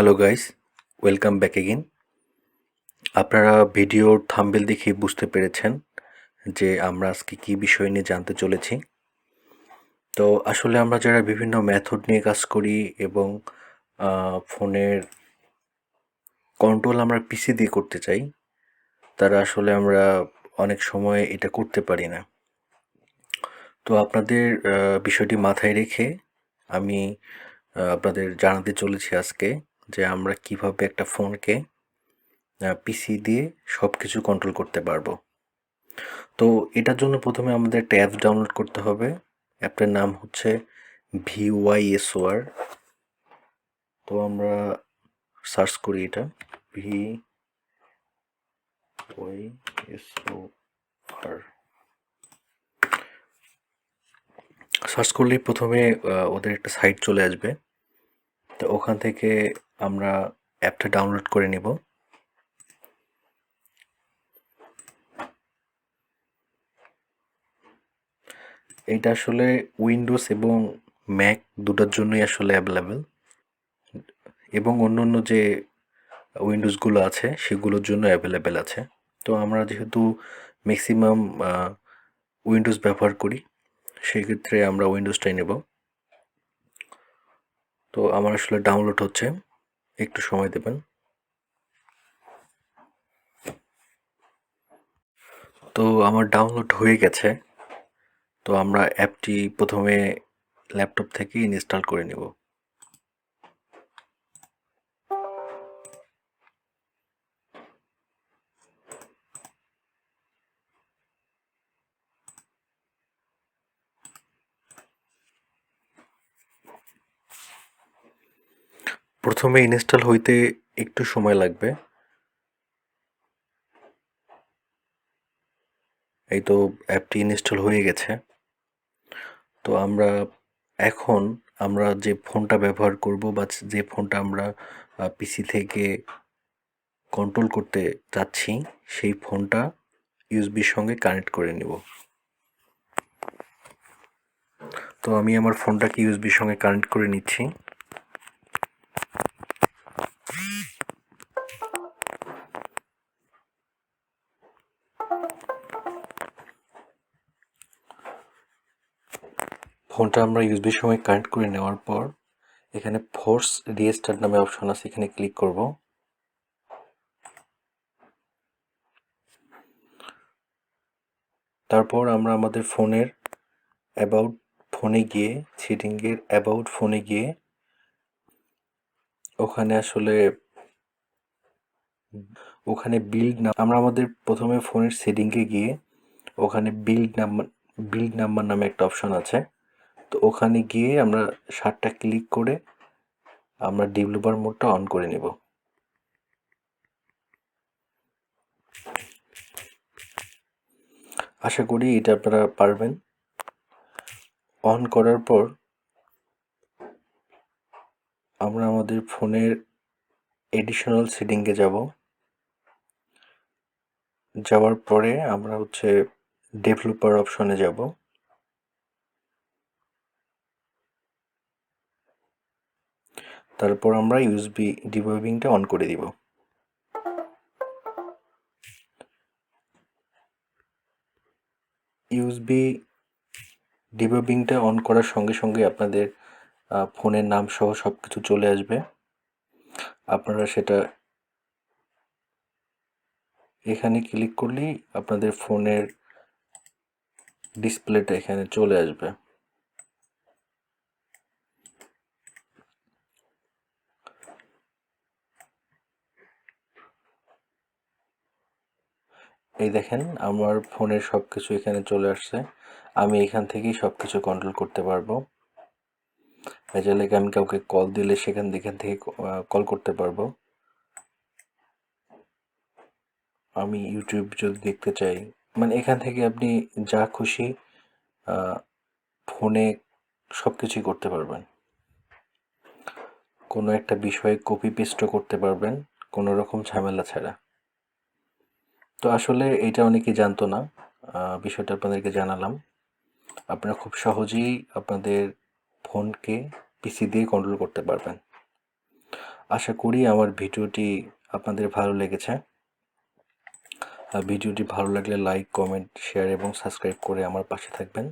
Hello guys, welcome back again. আপনারা ভিডিওর thumbnail দেখে বুঝতে পেরেছেন যে আমরা আজকে কী বিষয় নিয়ে জানতে চলেছি। তো আসলে আমরা যারা বিভিন্ন মেথড নিয়ে কাজ করি এবং ফোনের কন্ট্রোল আমরা পিসি দিয়ে করতে চাই, তারা আসলে আমরা অনেক সময় এটা করতে পারি না। তো আপনাদের বিষয়টি মাথায় রেখে আমি আপনাদের জানাতে চলেছি আজকে যে আমরা কিভাবে একটা ফোনকে পিসি দিয়ে সব কিছু কন্ট্রোল করতে পারবো। তো এটার জন্য প্রথমে আমাদের একটা অ্যাপ ডাউনলোড করতে হবে। অ্যাপটার নাম হচ্ছে VYSOR। তো আমরা সার্চ করি এটা VYSOR। সার্চ করলেই প্রথমে ওদের একটা সাইট চলে আসবে। তো ওখান থেকে আমরা অ্যাপটা ডাউনলোড করে নেব। এটা আসলে উইন্ডোজ এবং ম্যাক দুটার জন্যই আসলে অ্যাভেলেবেল, এবং অন্য যে উইন্ডোজগুলো আছে সেগুলোর জন্য অ্যাভেলেবেল আছে। তো আমরা যেহেতু ম্যাক্সিমাম উইন্ডোজ ব্যবহার করি, সেক্ষেত্রে আমরা উইন্ডোজটাই নেব। তো আমার আসলে ডাউনলোড হচ্ছে, একটু সময় দেবেন। তো আমার ডাউনলোড হয়ে গেছে। তো আমরা অ্যাপটি প্রথমে ল্যাপটপ থেকে ইনস্টল করে নেব। প্রথমে ইনস্টল হইতে একটু সময় লাগবে। এই তো অ্যাপটি ইনস্টল হয়ে গেছে। তো এখন আমরা যে ফোনটা ব্যবহার করব বা যে ফোনটা আমরা পিসি থেকে কন্ট্রোল করতে চাচ্ছি, সেই ফোনটা ইউএসবির সঙ্গে কানেক্ট করে নেব। তো আমি আমার ফোনটাকে ইউএসবির সঙ্গে কানেক্ট করে নিচ্ছি। ফোনটা আমরা ইউএসবির সঙ্গে কানেক্ট করে নেওয়ার পর এখানে ফোর্স রিস্টার্ট নামে অপশন আছে, এখানে ক্লিক করব। তারপর আমরা আমাদের ফোনের অ্যাবাউট ফোনে গিয়ে সেটিংয়ের অ্যাবাউট ফোনে গিয়ে ওখানে বিল্ড নাম, আমরা আমাদের প্রথমে ফোনের সেটিংয়ে গিয়ে ওখানে বিল্ড নাম্বার নামে একটা অপশন আছে। তো ওখানে গিয়ে আমরা 7টা ক্লিক করে আমরা ডেভেলপার মোডটা অন করে নেব। আশা করি এটা আপনারা পারবেন। অন করার পর আমরা আমাদের ফোনের এডিশনাল সেটিংয়ে যাব। যাওয়ার পরে আমরা ডেভেলপার অপশনে যাব। তারপর আমরা ইউএসবি ডিবাগিংটা অন করে দিব। ইউএসবি ডিবাগিংটা অন করার সঙ্গে সঙ্গে আপনাদের ফোনের নাম সহ সব কিছু চলে আসবে। আপনারা সেটা এখানে ক্লিক করলেই আপনাদের ফোনের ডিসপ্লেটা এখানে চলে আসবে। এই দেখেন আমার ফোনের সব কিছু এখানে চলে আসছে। আমি এখান থেকেই সব কিছু কন্ট্রোল করতে পারবো। চাইলে আমি কাউকে কল দিলে এখান থেকে কল করতে পারবো। আমি ইউটিউব যদি দেখতে চাই, মানে এখান থেকে আপনি যা খুশি ফোনে সব কিছুই করতে পারবেন। কোনো একটা বিষয়ে কপি পেস্টও করতে পারবেন কোনো রকম ঝামেলা ছাড়া। তো আসলে এটা অনেকেই জানতো না, বিষয়টা আপনাদেরকে জানালাম। আপনারা খুব সহজেই আপনাদের ফোনকে পিসি দিয়ে কন্ট্রোল করতে পারবেন। আশা করি আমার ভিডিওটি আপনাদের ভালো লেগেছে। ভিডিওটি ভালো লাগলে লাইক, কমেন্ট, শেয়ার এবং সাবস্ক্রাইব করে আমার পাশে থাকবেন।